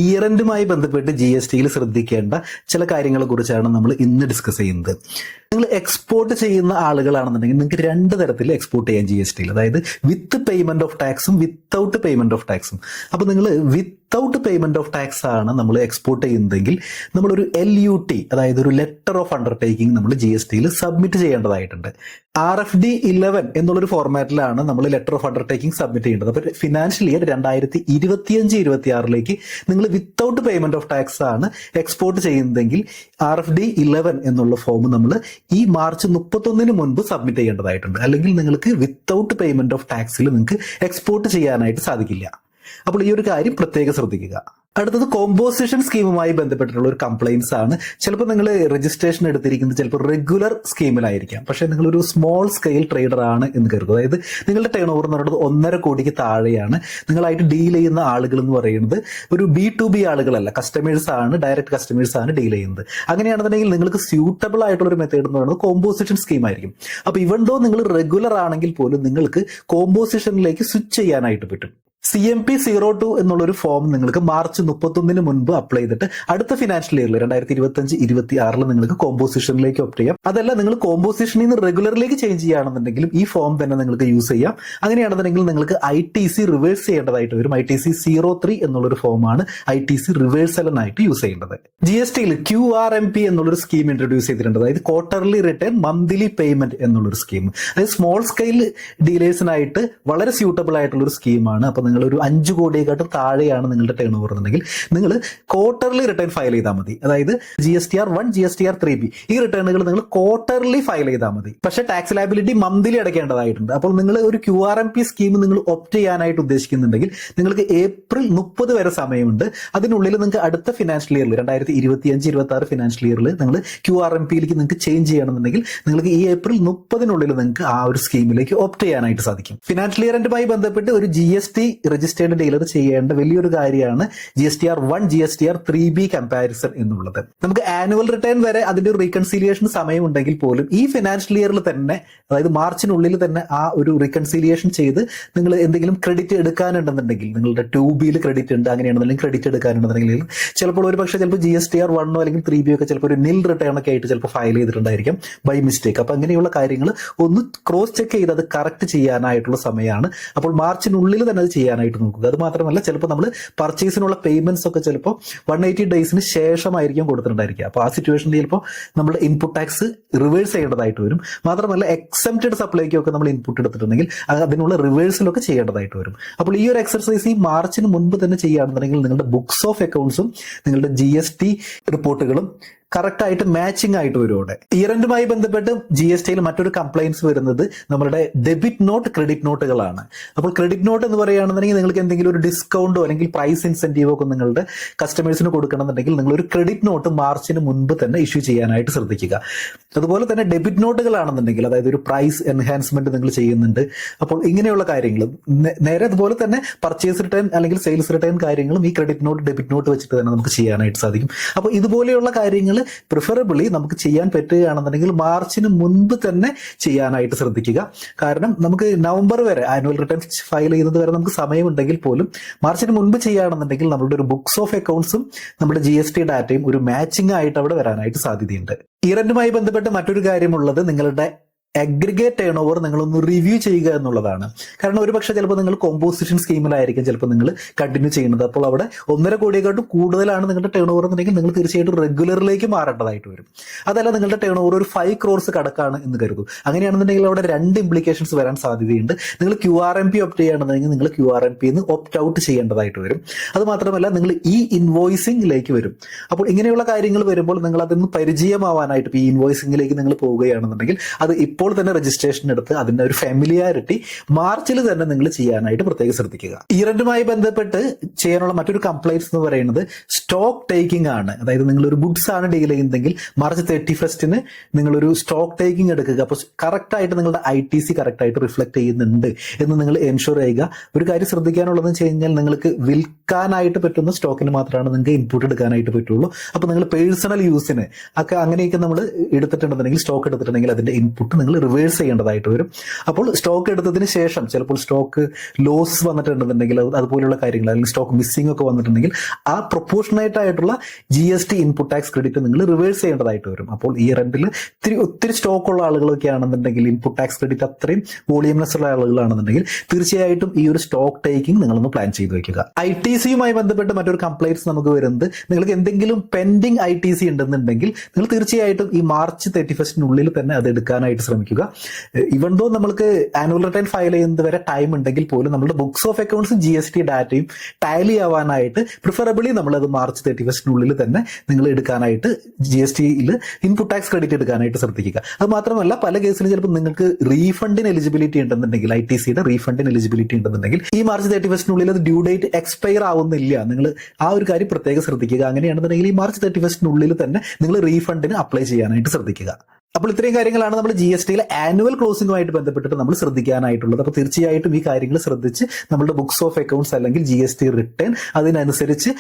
Year എൻഡുമായി ബന്ധപ്പെട്ട് G S ടിയിൽ ശ്രദ്ധിക്കേണ്ട ചില കാര്യങ്ങളെ കുറിച്ചാണ് നമ്മൾ ഇന്ന് ഡിസ്കസ് ചെയ്യുന്നത്. നിങ്ങൾ എക്സ്പോർട്ട് ചെയ്യുന്ന ആളുകളാണെന്നുണ്ടെങ്കിൽ നിങ്ങൾക്ക് രണ്ട് തരത്തിൽ എക്സ്പോർട്ട് ചെയ്യാം ജി എസ് ടിയിൽ, അതായത് വിത്ത് പേയ്മെന്റ് ഓഫ് ടാക്സും വിത്തൗട്ട് പേയ്മെന്റ് ഓഫ് ടാക്സും. അപ്പൊ നിങ്ങൾ വിത്തൗട്ട് പേയ്മെന്റ് ഓഫ് ടാക്സ് ആണ് നമ്മൾ എക്സ്പോർട്ട് ചെയ്യുന്നതെങ്കിൽ നമ്മളൊരു LUT, അതായത് ഒരു ലെറ്റർ ഓഫ് അണ്ടർടേക്കിംഗ് നമ്മൾ ജി എസ് ടിയിൽ സബ്മിറ്റ് ചെയ്യേണ്ടതായിട്ടുണ്ട്. RFD 11 എന്നുള്ളൊരു ഫോർമാറ്റിലാണ് നമ്മൾ ലെറ്റർ ഓഫ് അണ്ടർടേക്കിംഗ് സബ്മിറ്റ് ചെയ്യേണ്ടത്. അപ്പൊ ഫിനാൻഷ്യൽ ഇയർ 2025-26 നിങ്ങൾ വിത്തൗട്ട് പേയ്മെന്റ് ഓഫ് ടാക്സ് ആണ് എക്സ്പോർട്ട് ചെയ്യുന്നതെങ്കിൽ RFD 11 എന്നുള്ള ഫോം നമ്മൾ ഈ മാർച്ച് 31 മുൻപ് സബ്മിറ്റ് ചെയ്യേണ്ടതായിട്ടുണ്ട്. അല്ലെങ്കിൽ നിങ്ങൾക്ക് വിത്തൗട്ട് പേയ്മെന്റ് ഓഫ് ടാക്സിൽ നിങ്ങൾക്ക് എക്സ്പോർട്ട് ചെയ്യാനായിട്ട് സാധിക്കില്ല. അപ്പോൾ ഈ ഒരു കാര്യം പ്രത്യേകം ശ്രദ്ധിക്കുക. അടുത്തത് കോമ്പോസിഷൻ സ്കീമുമായി ബന്ധപ്പെട്ടിട്ടുള്ള ഒരു കംപ്ലൈൻസ് ആണ്. ചിലപ്പോൾ നിങ്ങൾ രജിസ്ട്രേഷൻ എടുത്തിരിക്കുന്നത് ചിലപ്പോൾ റെഗുലർ സ്കീമിലായിരിക്കാം, പക്ഷേ നിങ്ങളൊരു സ്മോൾ സ്കെയിൽ ട്രേഡർ ആണ് എന്ന് കരുതുക. അതായത് നിങ്ങളുടെ ടേൺ ഓവർ എന്ന് പറയുന്നത് 1.5 കോടിക്ക് താഴെയാണ്. നിങ്ങളായിട്ട് ഡീൽ ചെയ്യുന്ന ആളുകൾ എന്ന് പറയുന്നത് ഒരു B2B ആളുകളല്ല, കസ്റ്റമേഴ്സ് ആണ്, ഡയറക്റ്റ് കസ്റ്റമേഴ്സ് ആണ് ഡീൽ ചെയ്യുന്നത്. അങ്ങനെയാണെന്നുണ്ടെങ്കിൽ നിങ്ങൾക്ക് സ്യൂട്ടബിൾ ആയിട്ടുള്ള ഒരു മെത്തേഡ് എന്ന് പറയുന്നത് കോമ്പോസിഷൻ സ്കീം ആയിരിക്കും. അപ്പൊ ഇവൻ ദോ നിങ്ങൾ റെഗുലർ ആണെങ്കിൽ പോലും നിങ്ങൾക്ക് കോമ്പോസിഷനിലേക്ക് സ്വിച്ച് ചെയ്യാനായിട്ട് പറ്റും. CMP 02 എന്നുള്ളൊരു ഫോം നിങ്ങൾക്ക് മാർച്ച് 31 മുൻപ് അപ്ലൈ ചെയ്തിട്ട് അടുത്ത ഫിനാൻഷ്യൽ ഇയറിൽ 2025-26 നിങ്ങൾക്ക് കോമ്പോസിഷനിലേക്ക് ഓപ്റ്റ് ചെയ്യാം. അതല്ല നിങ്ങൾ കോമ്പോസിഷനിൽ നിന്ന് റെഗുലറിലേക്ക് ചേഞ്ച് ചെയ്യുകയാണെന്നുണ്ടെങ്കിലും ഈ ഫോം തന്നെ നിങ്ങൾക്ക് യൂസ് ചെയ്യാം. അങ്ങനെയാണെന്നുണ്ടെങ്കിൽ നിങ്ങൾക്ക് ITC റിവേഴ്സ് ചെയ്യേണ്ടതായിട്ട് വരും. ITC 03 എന്നുള്ളൊരു ഫോമാണ് ITC റിവേഴ്സലിനായിട്ട് യൂസ് ചെയ്യേണ്ടത്. GST QRMP എന്നുള്ളൊരു സ്കീം ഇൻട്രൊഡ്യൂസ് ചെയ്തിട്ടുണ്ട്. അതായത് ക്വാർട്ടർലി റിട്ടേൺ മന്ത്ലി പേയ്മെന്റ് എന്നുള്ളൊരു സ്കീം. അതായത് സ്മോൾ സ്കെയിൽ ഡീലേഴ്സിനായിട്ട് വളരെ സ്യൂട്ടബിൾ ആയിട്ടുള്ള ഒരു സ്കീമാണ്. അപ്പൊ നിങ്ങൾ ഒരു 5 കോടിയെക്കാട്ടും താഴെയാണ് നിങ്ങളുടെ ടേൺ ഓവർ എന്നുണ്ടെങ്കിൽ നിങ്ങൾ ക്വാർട്ടർലി റിട്ടേൺ ഫയൽ ചെയ്താൽ മതി. അതായത് GSTR 1, GSTR 3B ഈ റിട്ടേണുകൾ നിങ്ങൾ ക്വാർട്ടർലി ഫയൽ ചെയ്താൽ മതി. പക്ഷെ ടാക്സ് ലയബിലിറ്റി മന്ത്ലി അടയ്ക്കേണ്ടതായിട്ടുണ്ട്. അപ്പോൾ നിങ്ങൾ ഒരു QRMP സ്കീം നിങ്ങൾ ഓപ്റ്റ് ചെയ്യാനായിട്ട് ഉദ്ദേശിക്കുന്നുണ്ടെങ്കിൽ നിങ്ങൾക്ക് ഏപ്രിൽ 30 വരെ സമയമുണ്ട്. അതിനുള്ളിൽ നിങ്ങൾക്ക് അടുത്ത ഫിനാൻഷ്യൽ ഇയറിൽ 2025-26 ഫിനാൻഷ്യൽ ഇയറിൽ നിങ്ങൾ QRMPയിലേക്ക് നിങ്ങൾക്ക് ചേഞ്ച് ചെയ്യണമെന്നുണ്ടെങ്കിൽ നിങ്ങൾക്ക് ഈ ഏപ്രിൽ 30 നിങ്ങൾക്ക് ആ ഒരു സ്കീമിലേക്ക് ഓപ്റ്റ് ചെയ്യാനായിട്ട് സാധിക്കും. ഫിനാൻഷ്യൽ ഇയർ എൻഡുമായി ബന്ധപ്പെട്ട് ഒരു GST രജിസ്റ്റേർഡ് ഡീലർ ചെയ്യേണ്ട വലിയൊരു കാര്യമാണ് GSTR 1, GSTR 3B കമ്പാരിസൺ എന്നുള്ളത്. നമുക്ക് ആനുവൽ റിട്ടേൺ വരെ അതിന്റെ ഒരു റീകൺസിലിയേഷൻ സമയമുണ്ടെങ്കിൽ പോലും ഈ ഫിനാൻഷ്യൽ ഇയറിൽ തന്നെ, അതായത് മാർച്ചിനുള്ളിൽ തന്നെ ആ ഒരു റീകൺസിലിയേഷൻ ചെയ്ത് നിങ്ങൾ എന്തെങ്കിലും ക്രെഡിറ്റ് എടുക്കാനുണ്ടെന്നുണ്ടെങ്കിൽ, നിങ്ങളുടെ 2Bയിൽ ക്രെഡിറ്റ് ഉണ്ട്, അങ്ങനെയാണെന്നുണ്ടെങ്കിൽ ക്രെഡിറ്റ് എടുക്കാനുണ്ടെന്നുണ്ടെങ്കിൽ ചിലപ്പോൾ ഒരു പക്ഷേ ചിലപ്പോൾ GSTR 1 അല്ലെങ്കിൽ 3B ഒക്കെ ചിലപ്പോൾ ഒരു നിൽ റിട്ടേൺ ഒക്കെ ആയിട്ട് ചിലപ്പോൾ ഫയൽ ചെയ്തിട്ടുണ്ടായിരിക്കും ബൈ മിസ്റ്റേക്ക്. അപ്പൊ അങ്ങനെയുള്ള കാര്യങ്ങൾ ഒന്ന് ക്രോസ് ചെക്ക് ചെയ്ത് അത് കറക്റ്റ് ചെയ്യാനായിട്ടുള്ള സമയമാണ്. അപ്പോൾ മാർച്ചിനുള്ളിൽ തന്നെ അത് ചെയ്യാനായിട്ട് നോക്കുക. അത് മാത്രമല്ല ചിലപ്പോൾ നമ്മൾ പർച്ചേസിനുള്ള പേയ്മെന്റ്സ് ഒക്കെ ചിലപ്പോൾ 180 ഡേയ്സിന് ശേഷമായിരിക്കും കൊടുത്തിട്ടുണ്ടായിരിക്കുക. അപ്പോൾ ആ സിറ്റുവേഷനിൽ ചിലപ്പോൾ നമ്മൾ ഇൻപുട്ട് ടാക്സ് റിവേഴ്സ് ചെയ്യേണ്ടതായിട്ട് വരും. മാത്രമല്ല എക്സംപ്റ്റഡ് സപ്ലൈക്കൊക്കെ നമ്മൾ ഇൻപുട്ട് എടുത്തിട്ടുണ്ടെങ്കിൽ അതിനുള്ള റിവേഴ്സലൊക്കെ ചെയ്യേണ്ടതായിട്ട് വരും. അപ്പോൾ ഈ ഒരു എക്സർസൈസ് ഈ മാർച്ചിന് മുൻപ് തന്നെ ചെയ്യുകയാണെന്നുണ്ടെങ്കിൽ നിങ്ങളുടെ ബുക്സ് ഓഫ് അക്കൗണ്ട്സും നിങ്ങളുടെ GST റിപ്പോർട്ടുകളും കറക്റ്റായിട്ട് മാച്ചിങ് ആയിട്ട് വരും. അവിടെ ഇയർ എൻഡുമായി ബന്ധപ്പെട്ട് GSTയിൽ മറ്റൊരു കംപ്ലൈൻസ് വരുന്നത് നമ്മുടെ ഡെബിറ്റ് നോട്ട്, ക്രെഡിറ്റ് നോട്ടുകളാണ്. അപ്പോൾ ക്രെഡിറ്റ് നോട്ട് എന്ന് പറയുകയാണെന്നുണ്ടെങ്കിൽ നിങ്ങൾക്ക് എന്തെങ്കിലും ഒരു ഡിസ്കൗണ്ടോ അല്ലെങ്കിൽ പ്രൈസ് ഇൻസെന്റീവോ ഒക്കെ നിങ്ങളുടെ കസ്റ്റമേഴ്സിന് കൊടുക്കണമെന്നുണ്ടെങ്കിൽ നിങ്ങൾ ഒരു ക്രെഡിറ്റ് നോട്ട് മാർച്ചിന് മുൻപ് തന്നെ ഇഷ്യൂ ചെയ്യാനായിട്ട് ശ്രദ്ധിക്കുക. അതുപോലെ തന്നെ ഡെബിറ്റ് നോട്ടുകളാണെന്നുണ്ടെങ്കിൽ, അതായത് ഒരു പ്രൈസ് എൻഹാൻസ്മെന്റ് നിങ്ങൾ ചെയ്യുന്നുണ്ട്, അപ്പോൾ ഇങ്ങനെയുള്ള കാര്യങ്ങളും നേരെ അതുപോലെ തന്നെ പർച്ചേസ് റിട്ടേൺ അല്ലെങ്കിൽ സെയിൽസ് റിട്ടേൺ കാര്യങ്ങളും ഈ ക്രെഡിറ്റ് നോട്ട്, ഡെബിറ്റ് നോട്ട് വെച്ചിട്ട് തന്നെ നമുക്ക് ചെയ്യാനായിട്ട് സാധിക്കും. അപ്പോൾ ഇതുപോലെയുള്ള കാര്യങ്ങൾ പ്രിഫറബിളി നമുക്ക് ചെയ്യാൻ പറ്റുകയാണെന്നുണ്ടെങ്കിൽ മാർച്ചിന് മുൻപ് തന്നെ ചെയ്യാനായിട്ട് ശ്രദ്ധിക്കുക. കാരണം നമുക്ക് നവംബർ വരെ ആനുവൽ റിട്ടേൺ ഫയൽ ചെയ്യുന്നത് വരെ നമുക്ക് സമയമുണ്ടെങ്കിൽ പോലും മാർച്ചിന് മുൻപ് ചെയ്യുകയാണെന്നുണ്ടെങ്കിൽ നമ്മളുടെ ഒരു ബുക്സ് ഓഫ് അക്കൗണ്ട്സും നമ്മുടെ GST ഡാറ്റയും ഒരു മാച്ചിങ് ആയിട്ട് അവിടെ വരാനായിട്ട് സാധ്യതയുണ്ട്. ഇയർ എൻഡുമായി ബന്ധപ്പെട്ട് മറ്റൊരു കാര്യമുള്ളത് നിങ്ങളുടെ അഗ്രിഗേറ്റ് ടേൺ ഓവർ നിങ്ങളൊന്ന് റിവ്യൂ ചെയ്യുക എന്നുള്ളതാണ്. കാരണം ഒരുപക്ഷെ ചിലപ്പോൾ നിങ്ങൾ കോമ്പോസിഷൻ സ്കീമിലായിരിക്കും ചിലപ്പോൾ നിങ്ങൾ കണ്ടിന്യൂ ചെയ്യുന്നത്. അപ്പോൾ അവിടെ 1.5 കോടിയെക്കാട്ടും കൂടുതലാണ് നിങ്ങളുടെ ടേൺ ഓവർ എന്നുണ്ടെങ്കിൽ നിങ്ങൾ തീർച്ചയായിട്ടും റെഗുലറിലേക്ക് മാറേണ്ടതായിട്ട് വരും. അതല്ല നിങ്ങളുടെ ടേൺ ഓവർ ഒരു 5 crores കടക്കാണ് എന്ന് കരുതും. അങ്ങനെയാണെന്നുണ്ടെങ്കിൽ അവിടെ 2 ഇംപ്ലിക്കേഷൻസ് വരാൻ സാധ്യതയുണ്ട്. നിങ്ങൾ QRMP ഓപ്റ്റ് ചെയ്യുകയാണെന്നുണ്ടെങ്കിൽ നിങ്ങൾ QRMPന്ന് ഓപ്റ്റ് ഔട്ട് ചെയ്യേണ്ടതായിട്ട് വരും. അത് മാത്രമല്ല നിങ്ങൾ ഈ ഇൻവോയ്സിംഗിലേക്ക് വരും. അപ്പോൾ ഇങ്ങനെയുള്ള കാര്യങ്ങൾ വരുമ്പോൾ നിങ്ങൾ അതിന് പരിചയമാവാനായിട്ട് ഈ ഇൻവോയ്സിംഗിലേക്ക് നിങ്ങൾ പോവുകയാണെന്നുണ്ടെങ്കിൽ അത് ഇപ്പോൾ തന്നെ രജിസ്ട്രേഷൻ എടുത്ത് അതിന്റെ ഒരു ഫാമിലിയാരിറ്റി മാർച്ചിൽ തന്നെ നിങ്ങൾ ചെയ്യാനായിട്ട് പ്രത്യേകം ശ്രദ്ധിക്കുക. ഇയർ എൻഡുമായി ബന്ധപ്പെട്ട് ചെയ്യാനുള്ള മറ്റൊരു കംപ്ലൈൻസ് എന്ന് പറയുന്നത് സ്റ്റോക്ക് ടേക്കിംഗ് ആണ്. അതായത് നിങ്ങളൊരു ഗുഡ്സ് ആണ് ഡീൽ ചെയ്യുന്നതെങ്കിൽ മാർച്ച് 31 നിങ്ങളൊരു സ്റ്റോക്ക് ടേക്കിംഗ് എടുക്കുക. അപ്പോൾ കറക്റ്റ് ആയിട്ട് നിങ്ങളുടെ ITC കറക്റ്റ് ആയിട്ട് റിഫ്ലക്ട് ചെയ്യുന്നുണ്ട് എന്ന് നിങ്ങൾ എൻഷുർ ചെയ്യുക. ഒരു കാര്യം ശ്രദ്ധിക്കാനുള്ളതെന്ന് വെച്ച് കഴിഞ്ഞാൽ നിങ്ങൾക്ക് വിൽക്കാനായിട്ട് പറ്റുന്ന സ്റ്റോക്കിന് മാത്രമാണ് നിങ്ങൾക്ക് ഇൻപുട്ട് എടുക്കാനായിട്ട് പറ്റുള്ളൂ. അപ്പോൾ നിങ്ങൾ പേഴ്സണൽ യൂസിന് ഒക്കെ അങ്ങനെയൊക്കെ നമ്മൾ എടുത്തിട്ടുണ്ടെന്നുണ്ടെങ്കിൽ, സ്റ്റോക്ക് എടുത്തിട്ടുണ്ടെങ്കിൽ അതിന്റെ ഇൻപുട്ട് നിങ്ങൾ നിങ്ങൾ റിവേഴ്സ് ചെയ്യേണ്ടതായിട്ട് വരും. അപ്പോൾ സ്റ്റോക്ക് എടുത്തതിന് ശേഷം ചിലപ്പോൾ സ്റ്റോക്ക് ലോസ് വന്നിട്ടുണ്ടെന്നുണ്ടെങ്കിൽ അതുപോലുള്ള കാര്യങ്ങൾ അല്ലെങ്കിൽ സ്റ്റോക്ക് മിസ്സിംഗ് ഒക്കെ വന്നിട്ടുണ്ടെങ്കിൽ ആ പ്രൊപ്പോർഷണേറ്റ് ആയിട്ടുള്ള GST ഇൻപുട്ട് ടാക്സ് ക്രെഡിറ്റ് നിങ്ങൾ റിവേഴ്സ് ചെയ്യേണ്ടതായിട്ട് വരും. അപ്പോൾ ഈ റെന്റിൽ ഒത്തിരി സ്റ്റോക്ക് ഉള്ള ആളുകളൊക്കെ ആണെന്നുണ്ടെങ്കിൽ ഇൻപുട്ട് ടാക്സ് ക്രെഡിറ്റ് അത്രയും വോളിയംലെസ് ഉള്ള ആളുകളാണെന്നുണ്ടെങ്കിൽ തീർച്ചയായിട്ടും ഈ ഒരു സ്റ്റോക്ക് ടേക്കിംഗ് നിങ്ങളൊന്ന് പ്ലാൻ ചെയ്ത് വെക്കുക. ITCയുമായി ബന്ധപ്പെട്ട് മറ്റൊരു കംപ്ലൈന്റ്സ് നമുക്ക് വരുന്നത് നിങ്ങൾക്ക് എന്തെങ്കിലും പെൻഡിങ് ITC ഉണ്ടെന്നുണ്ടെങ്കിൽ നിങ്ങൾ തീർച്ചയായിട്ടും ഈ മാർച്ച് 31 തന്നെ അത് എടുക്കാനായിട്ട് ശ്രമിക്കുക. ഇവൻ ദോ നമ്മൾക്ക് ആനുവൽ റിട്ടേൺ ഫയൽ ചെയ്യുന്നത് വരെ ടൈം ഉണ്ടെങ്കിൽ പോലും നമ്മുടെ ബുക്സ് ഓഫ് അക്കൗണ്ട്സും GST ഡാറ്റയും ടാലി ആവാനായിട്ട് പ്രിഫറബിളി നമ്മളത് മാർച്ച് 31 തന്നെ നിങ്ങൾ എടുക്കാനായിട്ട് GSTയിൽ ഇൻപുട്ട് ടാക്സ് ക്രെഡിറ്റ് എടുക്കാനായിട്ട് ശ്രദ്ധിക്കുക. അത് മാത്രമല്ല പല കേസിലും ചിലപ്പോൾ നിങ്ങൾക്ക് റീഫണ്ടിന് എലിജിബിലിറ്റി ഉണ്ടെന്നുണ്ടെങ്കിൽ ITCയുടെ റീഫണ്ടിന് എലിജിബിലിറ്റി ഉണ്ടെന്നുണ്ടെങ്കിൽ ഈ മാർച്ച് 31 അത് ഡ്യൂ ഡേറ്റ് എക്സ്പയർ ആവുന്നില്ല. നിങ്ങൾ ആ ഒരു കാര്യം പ്രത്യേകം ശ്രദ്ധിക്കുക. അങ്ങനെയാണെന്നുണ്ടെങ്കിൽ ഈ മാർച്ച് 31 തന്നെ നിങ്ങൾ റീഫണ്ടിന് അപ്ലൈ ചെയ്യാനായിട്ട് ശ്രദ്ധിക്കുക. അപ്പോൾ ഇത്രയും കാര്യങ്ങളാണ് നമ്മൾ GSTയിലെ ആനുവൽ ക്ലോസിംഗുമായിട്ട് ബന്ധപ്പെട്ടിട്ട് നമ്മൾ ശ്രദ്ധിക്കാനായിട്ടുള്ളത്. അപ്പോൾ തീർച്ചയായിട്ടും ഈ കാര്യങ്ങൾ ശ്രദ്ധിച്ച് നമ്മുടെ ബുക്സ് ഓഫ് അക്കൗണ്ട്സ് അല്ലെങ്കിൽ GST റിട്ടേൺ അതിനനുസരിച്ച്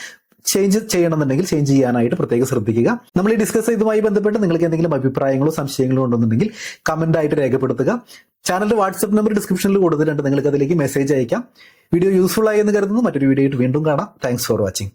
ചേഞ്ച് ചെയ്യണമെന്നുണ്ടെങ്കിൽ ചേഞ്ച് ചെയ്യാനായിട്ട് പ്രത്യേകം ശ്രദ്ധിക്കുക. നമ്മൾ ഈ ഡിസ്കസ് ചെയ്തതുമായി ബന്ധപ്പെട്ട് നിങ്ങൾക്ക് എന്തെങ്കിലും അഭിപ്രായങ്ങളോ സംശയങ്ങളോ ഉണ്ടെന്നുണ്ടെങ്കിൽ കമന്റ് ആയിട്ട് രേഖപ്പെടുത്തുക. ചാനലിന്റെ വാട്സ്ആപ്പ് നമ്പർ ഡിസ്ക്രിപ്ഷനിൽ കൊടുത്തിട്ടുണ്ട്, നിങ്ങൾക്ക് അതിലേക്ക് മെസ്സേജ് അയക്കാം. വീഡിയോ യൂസ്ഫുൾ ആയി എന്ന് കരുതുന്നു. മറ്റൊരു വീഡിയോ ആയിട്ട് വീണ്ടും കാണാം. Thanks for watching.